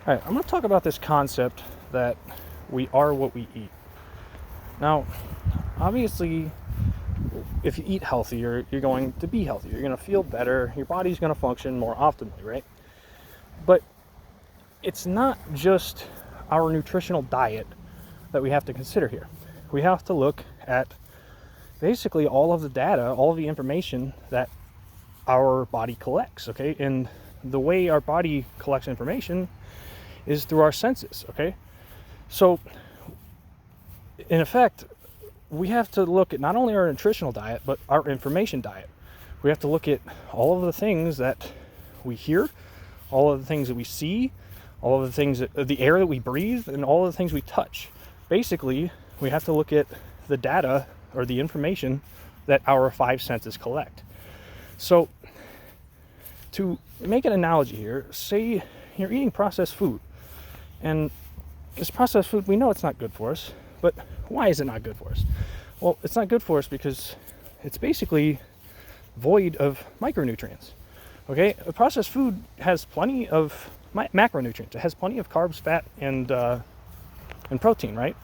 All right, I'm going to talk about this concept that we are what we eat. Now, obviously, if you eat healthier, you're going to be healthier. You're going to feel better. Your body's going to function more optimally, right? But it's not just our nutritional diet that we have to consider here. We have to look at basically all of the data, all of the information that our body collects, okay? And the way our body collects information is through our senses, okay? So, in effect, we have to look at not only our nutritional diet, but our information diet. We have to look at all of the things that we hear, all of the things that we see, all of the things that, the air that we breathe, and all of the things we touch. Basically, we have to look at the data or the information that our five senses collect. So, to make an analogy here, say you're eating processed food. And this processed food, we know it's not good for us, but why is it not good for us? Well, it's not good for us because it's basically void of micronutrients. Okay, a processed food has plenty of macronutrients. It has plenty of carbs, fat, and protein, right?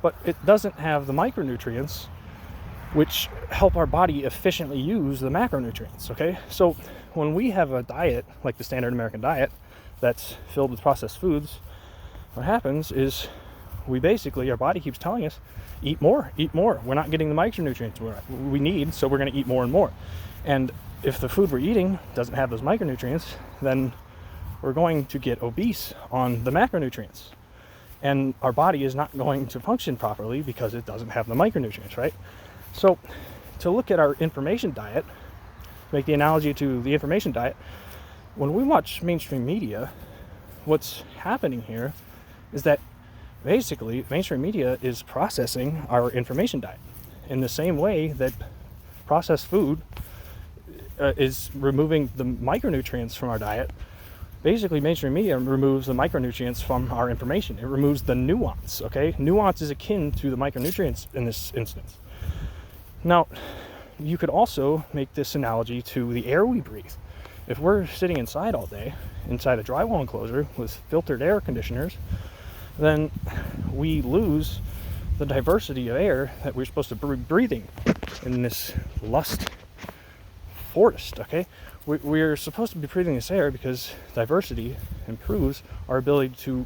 But it doesn't have the micronutrients which help our body efficiently use the macronutrients, okay? So when we have a diet, like the standard American diet, that's filled with processed foods, what happens is our body keeps telling us, eat more. We're not getting the micronutrients we need, so we're going to eat more and more. And if the food we're eating doesn't have those micronutrients, then we're going to get obese on the macronutrients. And our body is not going to function properly because it doesn't have the micronutrients, right? So to look at our information diet, make the analogy to the information diet, when we watch mainstream media, what's happening here is that basically mainstream media is processing our information diet in the same way that processed food is removing the micronutrients from our diet. Basically, mainstream media removes the micronutrients from our information. It removes the nuance, okay? Nuance is akin to the micronutrients in this instance. Now, you could also make this analogy to the air we breathe. If we're sitting inside all day, inside a drywall enclosure with filtered air conditioners, then we lose the diversity of air that we're supposed to be breathing in this lust forest, okay? We're supposed to be breathing this air because diversity improves our ability to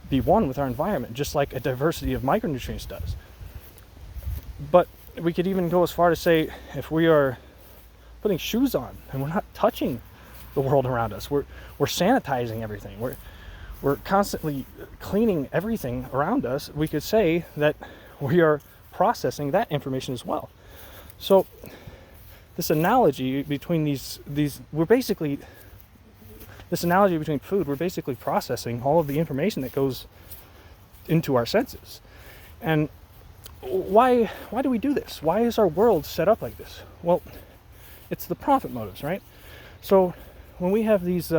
be one with our environment, just like a diversity of micronutrients does. But we could even go as far to say, if we are putting shoes on and we're not touching the world around us, we're sanitizing everything, we're constantly cleaning everything around us, we could say that we are processing that information as well. So this analogy between this analogy between food, we're basically processing all of the information that goes into our senses. And why do we do this? Why is our world set up like this? Well, it's the profit motives, right? So when we have these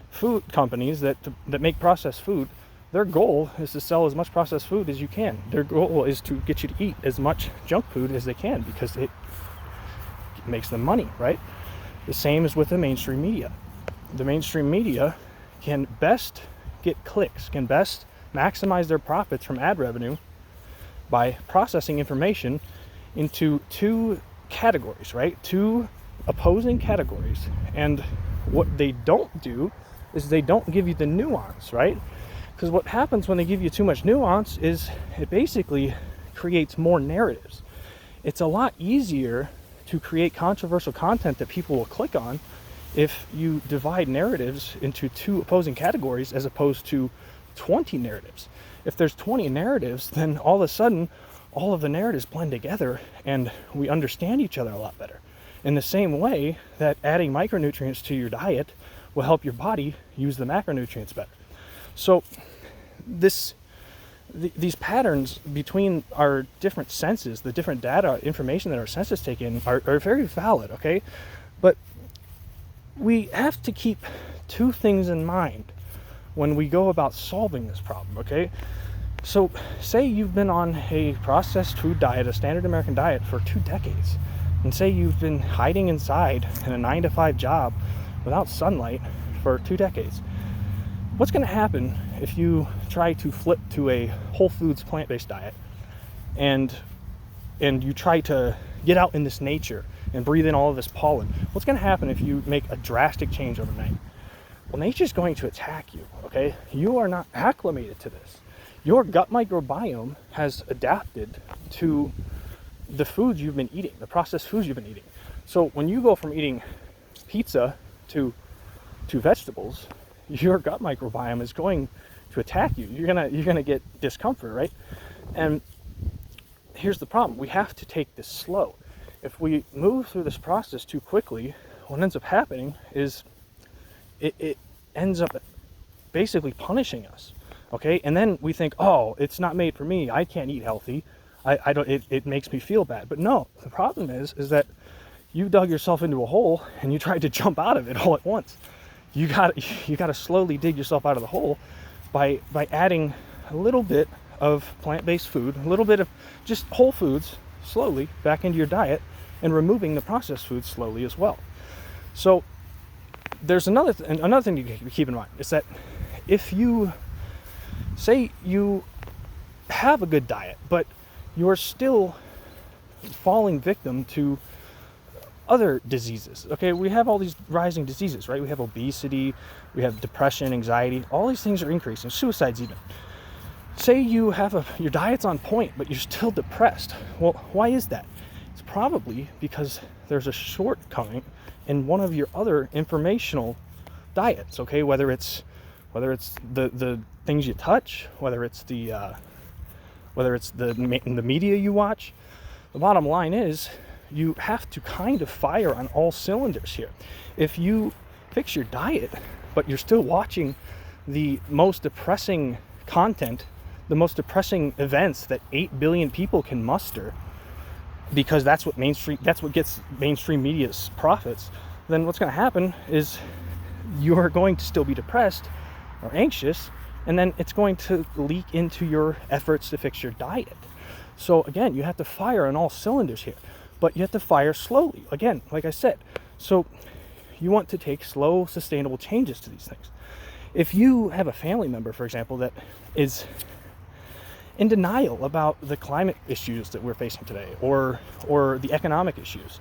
food companies that make processed food, their goal is to sell as much processed food as you can. Their goal is to get you to eat as much junk food as they can because it makes them money, right? The same is with the mainstream media. The mainstream media can best get clicks, can best maximize their profits from ad revenue by processing information into two categories, right? Two opposing categories. And what they don't do is they don't give you the nuance, right? Because what happens when they give you too much nuance is it basically creates more narratives. It's a lot easier to create controversial content that people will click on if you divide narratives into two opposing categories as opposed to 20 narratives. If there's 20 narratives, then all of a sudden, all of the narratives blend together and we understand each other a lot better. In the same way that adding micronutrients to your diet will help your body use the macronutrients better. So these patterns between our different senses, the different data, information that our senses take in are very valid, okay? But we have to keep two things in mind when we go about solving this problem, okay? So say you've been on a processed food diet, a standard American diet for 2 decades, and say you've been hiding inside in a 9-to-5 job without sunlight for 2 decades. what's going to happen if you try to flip to a whole foods plant-based diet and you try to get out in this nature and breathe in all of this pollen? What's going to happen if you make a drastic change overnight? Well, nature's going to attack you, okay? You are not acclimated to this. Your gut microbiome has adapted to the foods you've been eating, the processed foods you've been eating. So when you go from eating pizza to vegetables, your gut microbiome is going to attack you. You're gonna get discomfort, right? And here's the problem: we have to take this slow. If we move through this process too quickly, what ends up happening is it ends up basically punishing us. Okay, and then we think, oh, it's not made for me. I can't eat healthy. I don't. It makes me feel bad. But no, the problem is that you dug yourself into a hole and you tried to jump out of it all at once. You got to slowly dig yourself out of the hole by adding a little bit of plant-based food, a little bit of just whole foods slowly back into your diet, and removing the processed foods slowly as well. So there's another thing to keep in mind is that if you say you have a good diet, but you're still falling victim to other diseases. Okay, we have all these rising diseases, right? We have obesity, we have depression, anxiety, all these things are increasing, suicides even. Say you have your diet's on point, but you're still depressed. Well, why is that? It's probably because there's a shortcoming in one of your other informational diets, okay? Whether it's the things you touch, whether it's the media you watch. The bottom line is you have to kind of fire on all cylinders here. If you fix your diet, but you're still watching the most depressing content, the most depressing events that 8 billion people can muster, because that's what gets mainstream media's profits, then what's going to happen is you're going to still be depressed or anxious, and then it's going to leak into your efforts to fix your diet. So again, you have to fire on all cylinders here, but you have to fire slowly. Again, like I said, so you want to take slow, sustainable changes to these things. If you have a family member, for example, that is in denial about the climate issues that we're facing today, or the economic issues,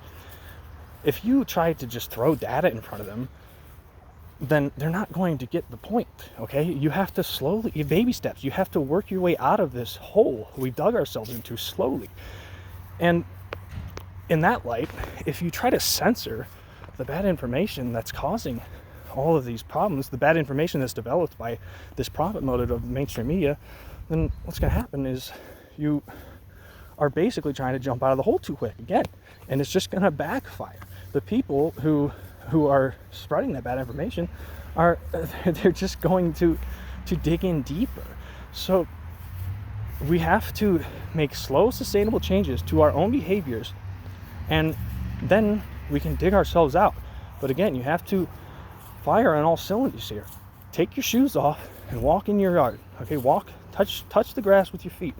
if you try to just throw data in front of them, then they're not going to get the point, okay? You have to slowly, baby steps, you have to work your way out of this hole we dug ourselves into slowly. And in that light, if you try to censor the bad information that's causing all of these problems, the bad information that's developed by this profit motive of mainstream media, then what's going to happen is you are basically trying to jump out of the hole too quick again, and it's just going to backfire. The people who are spreading that bad information they're just going to dig in deeper. So we have to make slow, sustainable changes to our own behaviors, and then we can dig ourselves out. But again, you have to fire on all cylinders here. Take your shoes off and walk in your yard. Okay, touch the grass with your feet.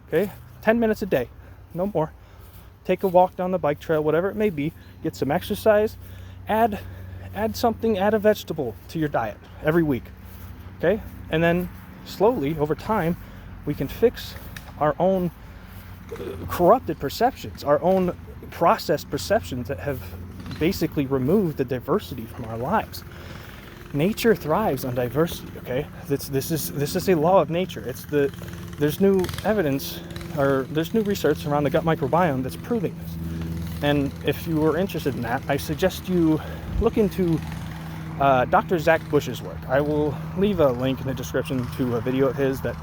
Okay, 10 minutes a day, no more. Take a walk down the bike trail, whatever it may be. Get some exercise. Add a vegetable to your diet every week. Okay, and then slowly over time, we can fix our own corrupted perceptions, our own processed perceptions that have basically removed the diversity from our lives. Nature thrives on diversity, okay? This is a law of nature. There's new evidence, or there's new research around the gut microbiome that's proving this. And if you were interested in that, I suggest you look into Dr. Zach Bush's work. I will leave a link in the description to a video of his that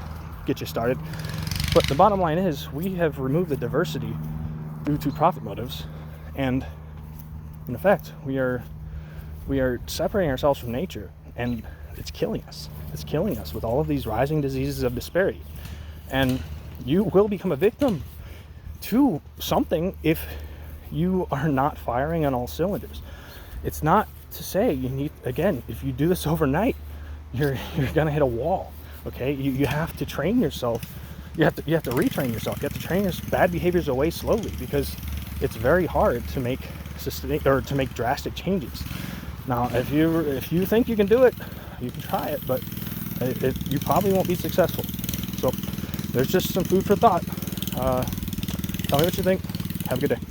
gets you started. But the bottom line is, we have removed the diversity due to profit motives, and in effect, we are separating ourselves from nature, and it's killing us. It's killing us with all of these rising diseases of disparity. And you will become a victim to something if you are not firing on all cylinders. It's not to say you need, again, if you do this overnight, you're gonna hit a wall. Okay, you have to train yourself. You have to retrain yourself. You have to train your bad behaviors away slowly, because it's very hard to make drastic changes. Now, if you think you can do it, you can try it, but you probably won't be successful. So there's just some food for thought. Tell me what you think. Have a good day.